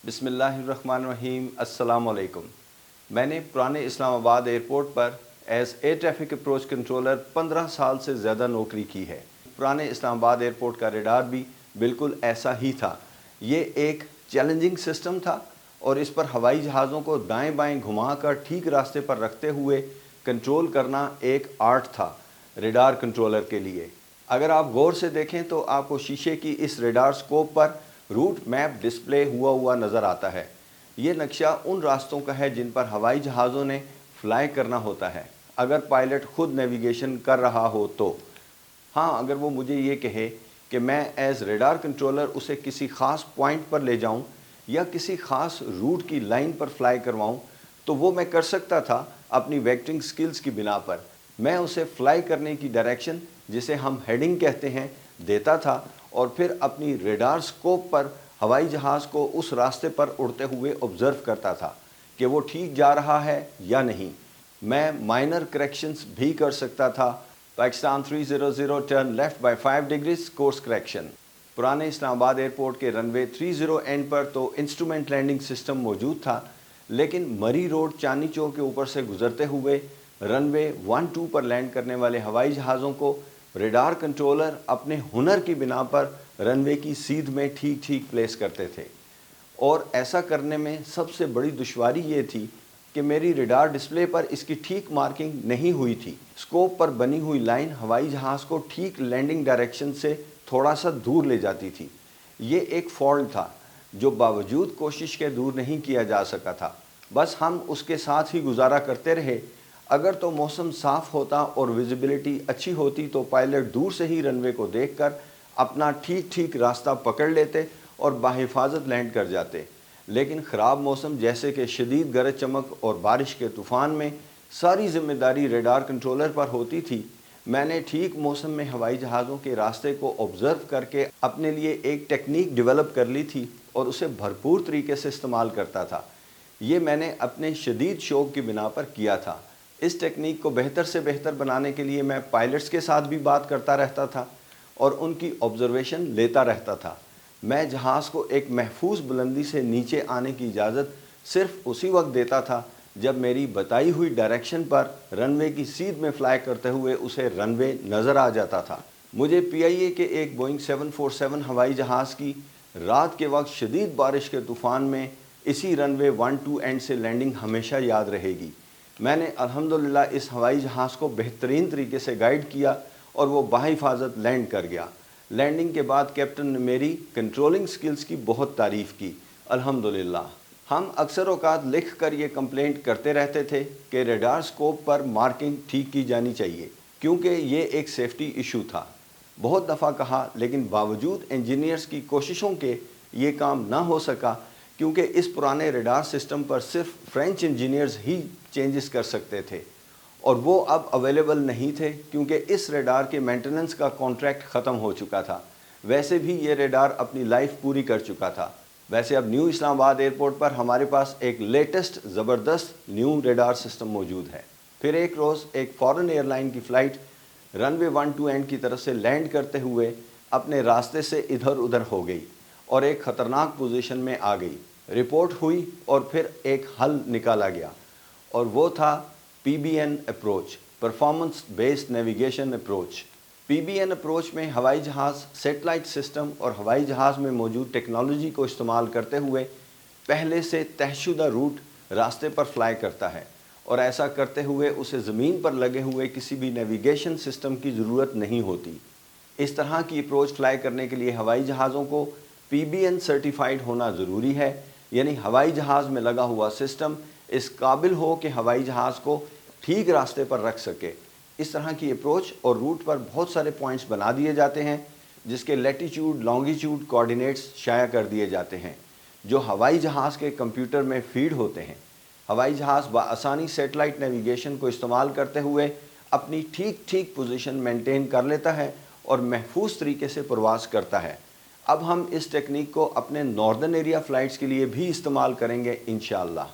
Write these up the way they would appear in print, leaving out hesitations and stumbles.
بسم اللہ الرحمن الرحیم، السلام علیکم۔ میں نے پرانے اسلام آباد ایئرپورٹ پر as air traffic approach controller 15 سال سے زیادہ نوکری کی ہے۔ پرانے اسلام آباد ایئرپورٹ کا ریڈار بھی بالکل ایسا ہی تھا۔ یہ ایک چیلنجنگ سسٹم تھا اور اس پر ہوائی جہازوں کو دائیں بائیں گھما کر ٹھیک راستے پر رکھتے ہوئے کنٹرول کرنا ایک آرٹ تھا ریڈار کنٹرولر کے لیے۔ اگر آپ غور سے دیکھیں تو آپ کو شیشے کی اس ریڈار سکوپ پر روٹ میپ ڈسپلے ہوا نظر آتا ہے۔ یہ نقشہ ان راستوں کا ہے جن پر ہوائی جہازوں نے فلائی کرنا ہوتا ہے اگر پائلٹ خود نیویگیشن کر رہا ہو تو۔ ہاں، اگر وہ مجھے یہ کہے کہ میں ایز ریڈار کنٹرولر اسے کسی خاص پوائنٹ پر لے جاؤں یا کسی خاص روٹ کی لائن پر فلائی کرواؤں تو وہ میں کر سکتا تھا اپنی ویکٹرنگ سکلز کی بنا پر۔ میں اسے فلائی کرنے کی ڈائریکشن، جسے ہم ہیڈنگ کہتے ہیں، دیتا تھا اور پھر اپنی ریڈار سکوپ پر ہوائی جہاز کو اس راستے پر اڑتے ہوئے آبزرو کرتا تھا کہ وہ ٹھیک جا رہا ہے یا نہیں۔ میں مائنر کریکشنز بھی کر سکتا تھا۔ Pakistan 300 turn left by 5 degrees course correction. پرانے اسلام آباد ایئرپورٹ کے رن وے 30 اینڈ پر تو انسٹرومنٹ لینڈنگ سسٹم موجود تھا، لیکن مری روڈ چاندنی چوک کے اوپر سے گزرتے ہوئے رن وے 12 پر لینڈ کرنے والے ہوائی جہازوں کو ریڈار کنٹرولر اپنے ہنر کی بنا پر رن وے کی سیدھ میں ٹھیک پلیس کرتے تھے، اور ایسا کرنے میں سب سے بڑی دشواری یہ تھی کہ میری ریڈار ڈسپلے پر اس کی ٹھیک مارکنگ نہیں ہوئی تھی۔ سکوپ پر بنی ہوئی لائن ہوائی جہاز کو ٹھیک لینڈنگ ڈائریکشن سے تھوڑا سا دور لے جاتی تھی۔ یہ ایک فالٹ تھا جو باوجود کوشش کے دور نہیں کیا جا سکا تھا، بس ہم اس کے ساتھ ہی گزارا کرتے رہے۔ اگر تو موسم صاف ہوتا اور ویزیبلٹی اچھی ہوتی تو پائلٹ دور سے ہی رن وے کو دیکھ کر اپنا ٹھیک راستہ پکڑ لیتے اور بحفاظت لینڈ کر جاتے، لیکن خراب موسم جیسے کہ شدید گرج چمک اور بارش کے طوفان میں ساری ذمہ داری ریڈار کنٹرولر پر ہوتی تھی۔ میں نے ٹھیک موسم میں ہوائی جہازوں کے راستے کو آبزرو کر کے اپنے لیے ایک ٹیکنیک ڈیولپ کر لی تھی اور اسے بھرپور طریقے سے استعمال کرتا تھا۔ یہ میں نے اپنے شدید شوق کی بنا پر کیا تھا۔ اس ٹیکنیک کو بہتر سے بہتر بنانے کے لیے میں پائلٹس کے ساتھ بھی بات کرتا رہتا تھا اور ان کی آبزرویشن لیتا رہتا تھا۔ میں جہاز کو ایک محفوظ بلندی سے نیچے آنے کی اجازت صرف اسی وقت دیتا تھا جب میری بتائی ہوئی ڈائریکشن پر رن وے کی سیدھ میں فلائی کرتے ہوئے اسے رن وے نظر آ جاتا تھا۔ مجھے پی آئی اے کے ایک بوئنگ 747 ہوائی جہاز کی رات کے وقت شدید بارش کے طوفان میں اسی رن وے 12 اینڈ سے لینڈنگ ہمیشہ یاد رہے گی۔ میں نے الحمدللہ اس ہوائی جہاز کو بہترین طریقے سے گائیڈ کیا اور وہ بحفاظت لینڈ کر گیا۔ لینڈنگ کے بعد کیپٹن نے میری کنٹرولنگ سکلز کی بہت تعریف کی، الحمدللہ۔ ہم اکثر اوقات لکھ کر یہ کمپلینٹ کرتے رہتے تھے کہ ریڈار سکوپ پر مارکنگ ٹھیک کی جانی چاہیے، کیونکہ یہ ایک سیفٹی ایشو تھا۔ بہت دفعہ کہا، لیکن باوجود انجینئرز کی کوششوں کے یہ کام نہ ہو سکا، کیونکہ اس پرانے ریڈار سسٹم پر صرف فرینچ انجینئرز ہی چینجز کر سکتے تھے، اور وہ اب اویلیبل نہیں تھے کیونکہ اس ریڈار کے مینٹیننس کا کانٹریکٹ ختم ہو چکا تھا۔ ویسے بھی یہ ریڈار اپنی لائف پوری کر چکا تھا۔ ویسے اب نیو اسلام آباد ایئرپورٹ پر ہمارے پاس ایک لیٹسٹ زبردست نیو ریڈار سسٹم موجود ہے۔ پھر ایک روز ایک فارن ایئر لائن کی فلائٹ رن وے 12 اینڈ کی طرف سے لینڈ کرتے ہوئے اپنے راستے سے ادھر ادھر ہو گئی اور ایک خطرناک پوزیشن میں آ گئی۔ رپورٹ ہوئی اور پھر ایک حل نکالا گیا، اور وہ تھا PBN approach, performance based navigation approach. PBN approach میں ہوائی جہاز سیٹلائٹ سسٹم اور ہوائی جہاز میں موجود ٹیکنالوجی کو استعمال کرتے ہوئے پہلے سے طے شدہ روٹ راستے پر فلائی کرتا ہے، اور ایسا کرتے ہوئے اسے زمین پر لگے ہوئے کسی بھی نیویگیشن سسٹم کی ضرورت نہیں ہوتی۔ اس طرح کی اپروچ فلائی کرنے کے لیے ہوائی جہازوں کو PBN سرٹیفائیڈ ہونا ضروری ہے، یعنی ہوائی جہاز میں لگا ہوا سسٹم اس قابل ہو کہ ہوائی جہاز کو ٹھیک راستے پر رکھ سکے۔ اس طرح کی اپروچ اور روٹ پر بہت سارے پوائنٹس بنا دیے جاتے ہیں جس کے لیٹیچیوڈ لانگیچیوڈ کوآرڈینیٹس شائع کر دیے جاتے ہیں، جو ہوائی جہاز کے کمپیوٹر میں فیڈ ہوتے ہیں۔ ہوائی جہاز بآسانی سیٹلائٹ نیویگیشن کو استعمال کرتے ہوئے اپنی ٹھیک پوزیشن مینٹین کر لیتا ہے اور محفوظ طریقے سے پرواز کرتا ہے۔ اب ہم اس ٹیکنیک کو اپنے ناردرن ایریا فلائٹس کے لیے بھی استعمال کریں گے انشاءاللہ،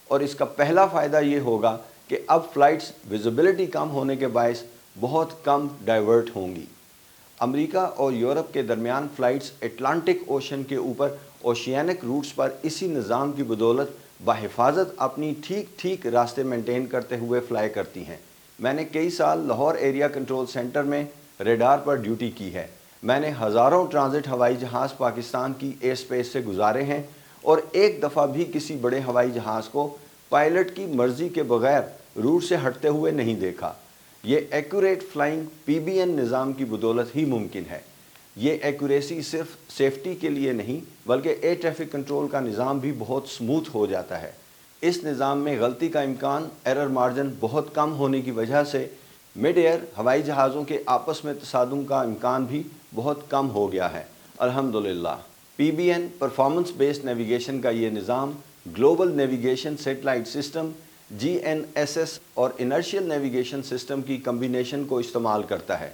اور اس کا پہلا فائدہ یہ ہوگا کہ اب فلائٹس ویزیبلٹی کم ہونے کے باعث بہت کم ڈائیورٹ ہوں گی۔ امریکہ اور یورپ کے درمیان فلائٹس اٹلانٹک اوشن کے اوپر اوشینک روٹس پر اسی نظام کی بدولت بحفاظت اپنی ٹھیک راستے مینٹین کرتے ہوئے فلائی کرتی ہیں۔ میں نے کئی سال لاہور ایریا کنٹرول سینٹر میں ریڈار پر ڈیوٹی کی ہے۔ میں نے ہزاروں ٹرانزٹ ہوائی جہاز پاکستان کی ایئر سپیس سے گزارے ہیں اور ایک دفعہ بھی کسی بڑے ہوائی جہاز کو پائلٹ کی مرضی کے بغیر روٹ سے ہٹتے ہوئے نہیں دیکھا۔ یہ ایکوریٹ فلائنگ PBN نظام کی بدولت ہی ممکن ہے۔ یہ ایکوریسی صرف سیفٹی کے لیے نہیں بلکہ ایئر ٹریفک کنٹرول کا نظام بھی بہت سموتھ ہو جاتا ہے۔ اس نظام میں غلطی کا امکان ایرر مارجن بہت کم ہونے کی وجہ سے مڈ ایئر ہوائی جہازوں کے آپس میں تصادم کا امکان بھی بہت کم ہو گیا ہے۔ الحمدللہ PBN پرفارمنس بیسڈ نیویگیشن کا یہ نظام global navigation satellite system GNSS اور انرشیل نیویگیشن سسٹم کی کمبینیشن کو استعمال کرتا ہے،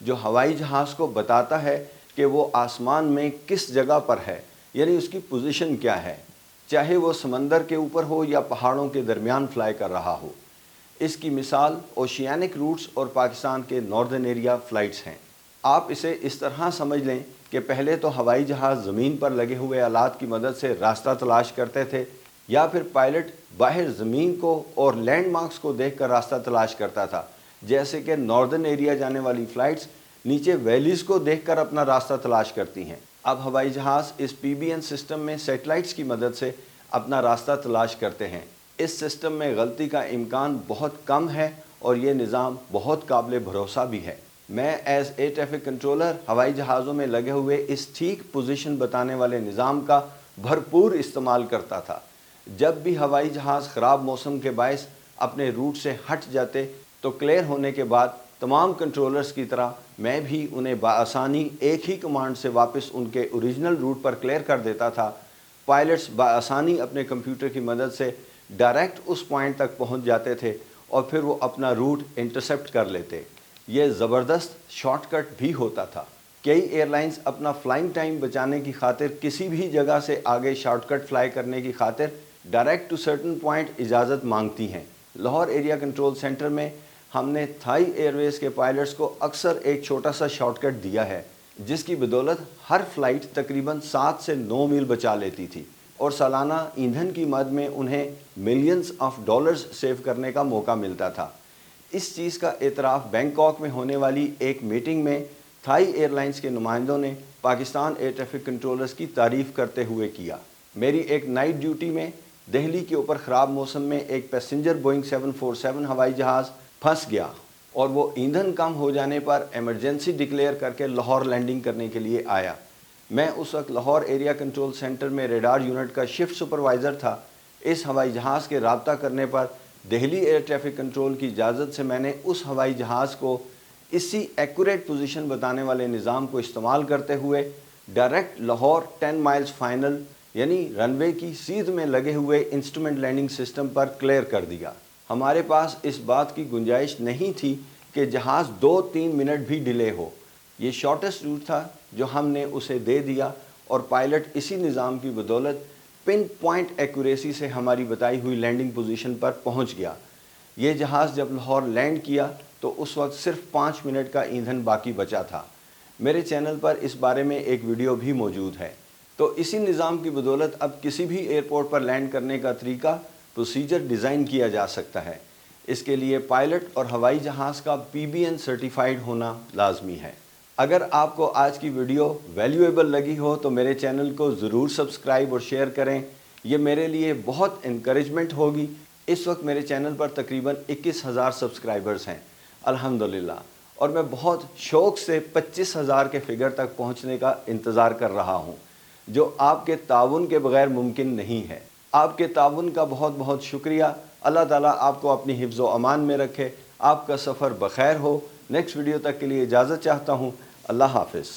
جو ہوائی جہاز کو بتاتا ہے کہ وہ آسمان میں کس جگہ پر ہے، یعنی اس کی پوزیشن کیا ہے، چاہے وہ سمندر کے اوپر ہو یا پہاڑوں کے درمیان فلائی کر رہا ہو۔ اس کی مثال اوشینک روٹس اور پاکستان کے ناردرن ایریا فلائٹس ہیں۔ آپ اسے اس طرح سمجھ لیں کہ پہلے تو ہوائی جہاز زمین پر لگے ہوئے آلات کی مدد سے راستہ تلاش کرتے تھے، یا پھر پائلٹ باہر زمین کو اور لینڈ مارکس کو دیکھ کر راستہ تلاش کرتا تھا، جیسے کہ ناردرن ایریا جانے والی فلائٹس نیچے ویلیز کو دیکھ کر اپنا راستہ تلاش کرتی ہیں۔ اب ہوائی جہاز اس PBN سسٹم میں سیٹلائٹس کی مدد سے اپنا راستہ تلاش کرتے ہیں۔ اس سسٹم میں غلطی کا امکان بہت کم ہے اور یہ نظام بہت قابل بھروسہ بھی ہے۔ میں ایز ایئر ٹریفک کنٹرولر ہوائی جہازوں میں لگے ہوئے اس ٹھیک پوزیشن بتانے والے نظام کا بھرپور استعمال کرتا تھا۔ جب بھی ہوائی جہاز خراب موسم کے باعث اپنے روٹ سے ہٹ جاتے تو کلیئر ہونے کے بعد تمام کنٹرولرز کی طرح میں بھی انہیں بآسانی ایک ہی کمانڈ سے واپس ان کے اوریجنل روٹ پر کلیئر کر دیتا تھا۔ پائلٹس بآسانی اپنے کمپیوٹر کی مدد سے ڈائریکٹ اس پوائنٹ تک پہنچ جاتے تھے اور پھر وہ اپنا روٹ انٹرسیپٹ کر لیتے۔ یہ زبردست شارٹ کٹ بھی ہوتا تھا۔ کئی ایئر لائنز اپنا فلائنگ ٹائم بچانے کی خاطر کسی بھی جگہ سے آگے شارٹ کٹ فلائی کرنے کی خاطر ڈائریکٹ ٹو سرٹن پوائنٹ اجازت مانگتی ہیں۔ لاہور ایریا کنٹرول سینٹر میں ہم نے تھائی ایئر ویز کے پائلٹس کو اکثر ایک چھوٹا سا شارٹ کٹ دیا ہے، جس کی بدولت ہر فلائٹ تقریباً 7 سے 9 میل بچا لیتی تھی اور سالانہ ایندھن کی مد میں انہیں ملینز آف ڈالرز سیو کرنے کا موقع ملتا تھا۔ اس چیز کا اعتراف بینکاک میں ہونے والی ایک میٹنگ میں تھائی ایئر لائنز کے نمائندوں نے پاکستان ایئر ٹریفک کنٹرولرز کی تعریف کرتے ہوئے کیا۔ میری ایک نائٹ ڈیوٹی میں دہلی کے اوپر خراب موسم میں ایک پیسنجر بوئنگ 747 ہوائی جہاز پھنس گیا اور وہ ایندھن کم ہو جانے پر ایمرجنسی ڈکلیئر کر کے لاہور لینڈنگ کرنے کے لیے آیا۔ میں اس وقت لاہور ایریا کنٹرول سینٹر میں ریڈار یونٹ کا شفٹ سپروائزر تھا۔ اس ہوائی جہاز کے رابطہ کرنے پر دہلی ایئر ٹریفک کنٹرول کی اجازت سے میں نے اس ہوائی جہاز کو اسی ایکوریٹ پوزیشن بتانے والے نظام کو استعمال کرتے ہوئے ڈائریکٹ لاہور 10 مائلز فائنل یعنی رن وے کی سیدھ میں لگے ہوئے انسٹرومنٹ لینڈنگ سسٹم پر کلیئر کر دیا۔ ہمارے پاس اس بات کی گنجائش نہیں تھی کہ جہاز 2-3 منٹ بھی ڈیلے ہو۔ یہ شارٹسٹ روٹ تھا جو ہم نے اسے دے دیا اور پائلٹ اسی نظام کی بدولت پن پوائنٹ ایکوریسی سے ہماری بتائی ہوئی لینڈنگ پوزیشن پر پہنچ گیا۔ یہ جہاز جب لاہور لینڈ کیا تو اس وقت صرف 5 منٹ کا ایندھن باقی بچا تھا۔ میرے چینل پر اس بارے میں ایک ویڈیو بھی موجود ہے۔ تو اسی نظام کی بدولت اب کسی بھی ایئرپورٹ پر لینڈ کرنے کا طریقہ پروسیجر ڈیزائن کیا جا سکتا ہے۔ اس کے لیے پائلٹ اور ہوائی جہاز کا PBN سرٹیفائیڈ ہونا لازمی ہے۔ اگر آپ کو آج کی ویڈیو ویلیویبل لگی ہو تو میرے چینل کو ضرور سبسکرائب اور شیئر کریں، یہ میرے لیے بہت انکریجمنٹ ہوگی۔ اس وقت میرے چینل پر تقریباً 21,000 سبسکرائبرز ہیں الحمدللہ، اور میں بہت شوق سے 25,000 کے فگر تک پہنچنے کا انتظار کر رہا ہوں، جو آپ کے تعاون کے بغیر ممکن نہیں ہے۔ آپ کے تعاون کا بہت بہت شکریہ۔ اللہ تعالیٰ آپ کو اپنی حفظ و امان میں رکھے، آپ کا سفر بخیر ہو۔ نیکسٹ ویڈیو تک کے لیے اجازت چاہتا ہوں۔ اللہ حافظ۔